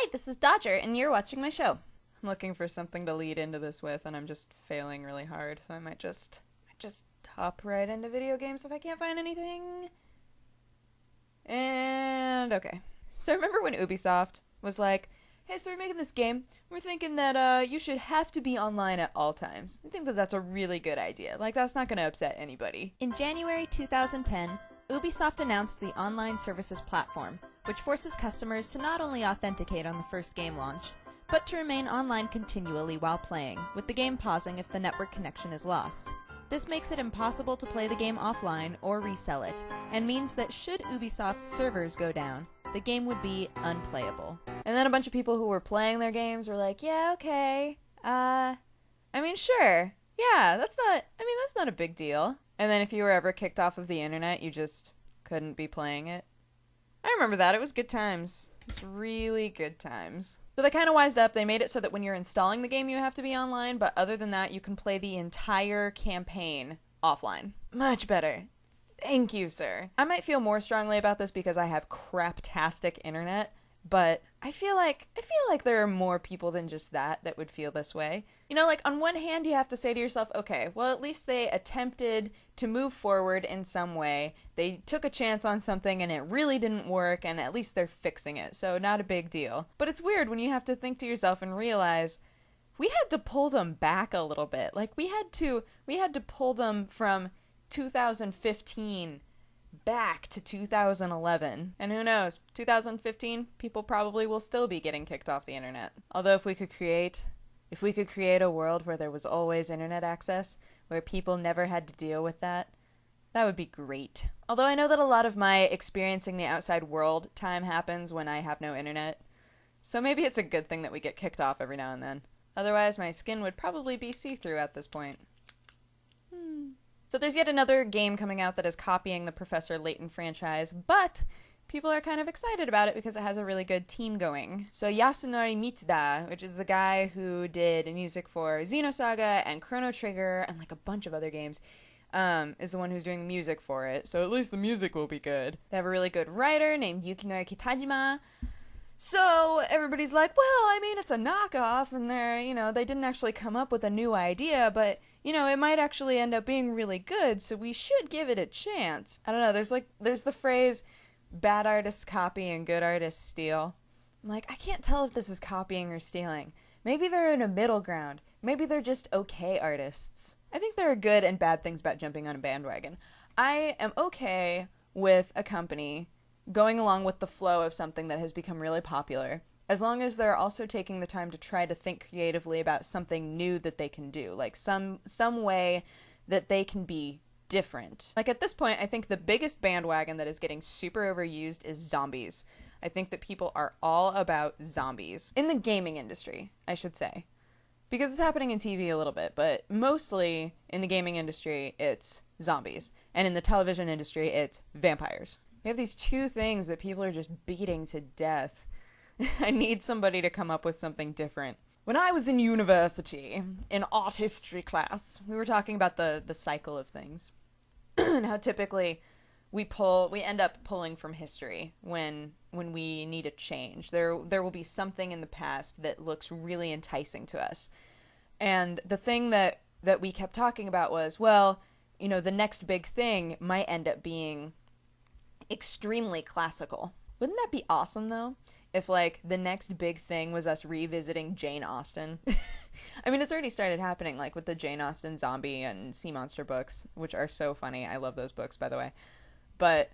Hi, this is Dodger, and you're watching my show. I'm looking for something to lead into this with, and I'm just failing really hard, so I might just hop right into video games if I can't find anything. And okay. So remember when Ubisoft was like, hey, so we're making this game. We're thinking that you should have to be online at all times. I think that that's a really good idea. Like, that's not going to upset anybody. In January 2010, Ubisoft announced the Online Services Platform, which forces customers to not only authenticate on the first game launch, but to remain online continually while playing, with the game pausing if the network connection is lost. This makes it impossible to play the game offline or resell it, and means that should Ubisoft's servers go down, the game would be unplayable. And then a bunch of people who were playing their games were like, yeah, okay, sure. Yeah, that's not a big deal. And then if you were ever kicked off of the internet, you just couldn't be playing it. I remember that. It was good times. It's really good times. So they kind of wised up. They made it so that when you're installing the game, you have to be online, but other than that, you can play the entire campaign offline. Much better. Thank you, sir. I might feel more strongly about this because I have craptastic internet, but I feel like there are more people than just that would feel this way. You know, like, on one hand, you have to say to yourself, okay, well, at least they attempted to move forward in some way. They took a chance on something and it really didn't work, and at least they're fixing it, so not a big deal. But it's weird when you have to think to yourself and realize we had to pull them back a little bit. Like, we had to pull them from 2015 back to 2011. And who knows, 2015, people probably will still be getting kicked off the internet. Although if we could create a world where there was always internet access, where people never had to deal with that would be great. Although I know that a lot of my experiencing the outside world time happens when I have no internet. So maybe it's a good thing that we get kicked off every now and then. Otherwise, my skin would probably be see-through at this point. So there's yet another game coming out that is copying the Professor Layton franchise, but people are kind of excited about it because it has a really good team going. So Yasunori Mitsuda, which is the guy who did music for Xenosaga and Chrono Trigger and like a bunch of other games, is the one who's doing the music for it. So at least the music will be good. They have a really good writer named Yukinori Kitajima. So everybody's like, well, I mean, it's a knockoff, and they didn't actually come up with a new idea, but, it might actually end up being really good, so we should give it a chance. I don't know, there's the phrase, bad artists copy and good artists steal. I'm like, I can't tell if this is copying or stealing. Maybe they're in a middle ground. Maybe they're just okay artists. I think there are good and bad things about jumping on a bandwagon. I am okay with a company going along with the flow of something that has become really popular, as long as they're also taking the time to try to think creatively about something new that they can do, like some way that they can be different. Like, at this point, I think the biggest bandwagon that is getting super overused is zombies. I think that people are all about zombies. In the gaming industry, I should say. Because it's happening in TV a little bit, but mostly in the gaming industry, it's zombies. And in the television industry, it's vampires. We have these two things that people are just beating to death. I need somebody to come up with something different. When I was in university, in art history class, we were talking about the cycle of things. And how typically we end up pulling from history when we need a change. There will be something in the past that looks really enticing to us. And the thing that we kept talking about was, well, the next big thing might end up being extremely classical. Wouldn't that be awesome, though? If, like, the next big thing was us revisiting Jane Austen. I mean, it's already started happening, like, with the Jane Austen zombie and sea monster books, which are so funny. I love those books, by the way. But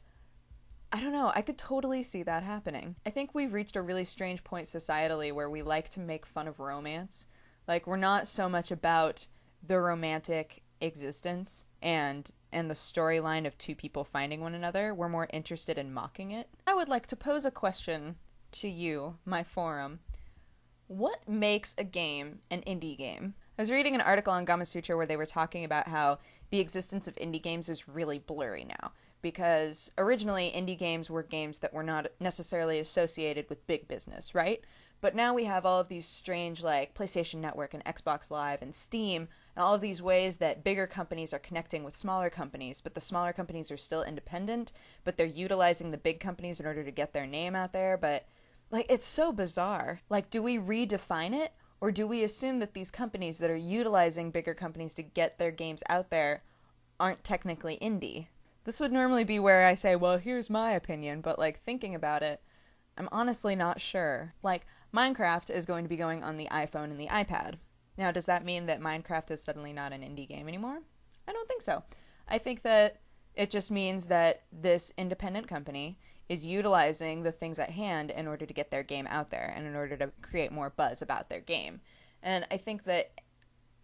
I don't know. I could totally see that happening. I think we've reached a really strange point societally where we like to make fun of romance. Like, we're not so much about the romantic existence and the storyline of two people finding one another. We're more interested in mocking it. I would like to pose a question to you, my forum. What makes a game an indie game? I was reading an article on Gamasutra where they were talking about how the existence of indie games is really blurry now, because originally indie games were games that were not necessarily associated with big business, right? But now we have all of these strange, like, PlayStation Network and Xbox Live and Steam, and all of these ways that bigger companies are connecting with smaller companies, but the smaller companies are still independent, but they're utilizing the big companies in order to get their name out there. But Like, it's so bizarre. Like, do we redefine it? Or do we assume that these companies that are utilizing bigger companies to get their games out there aren't technically indie? This would normally be where I say, well, here's my opinion, but like thinking about it, I'm honestly not sure. Like, Minecraft is going to be going on the iPhone and the iPad. Now, does that mean that Minecraft is suddenly not an indie game anymore? I don't think so. I think that it just means that this independent company is utilizing the things at hand in order to get their game out there and in order to create more buzz about their game. And I think that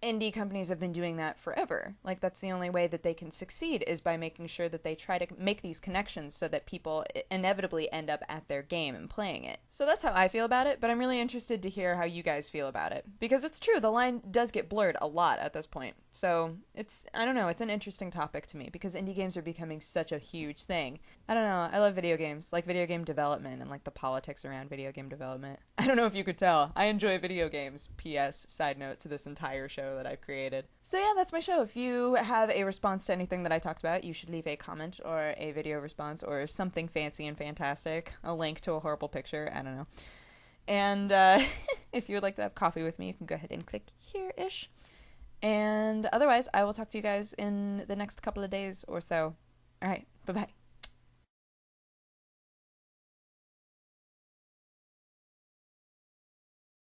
indie companies have been doing that forever. Like, that's the only way that they can succeed is by making sure that they try to make these connections so that people inevitably end up at their game and playing it. So that's how I feel about it, but I'm really interested to hear how you guys feel about it. Because it's true, the line does get blurred a lot at this point. So I don't know, it's an interesting topic to me because indie games are becoming such a huge thing. I don't know, I love video games, like video game development and like the politics around video game development. I don't know if you could tell, I enjoy video games. P.S. Side note to this entire show that I've created. So yeah, that's my show. If you have a response to anything that I talked about, you should leave a comment or a video response or something fancy and fantastic. A link to a horrible picture, I don't know. And if you would like to have coffee with me, you can go ahead and click here-ish. And otherwise, I will talk to you guys in the next couple of days or so. Alright, bye-bye.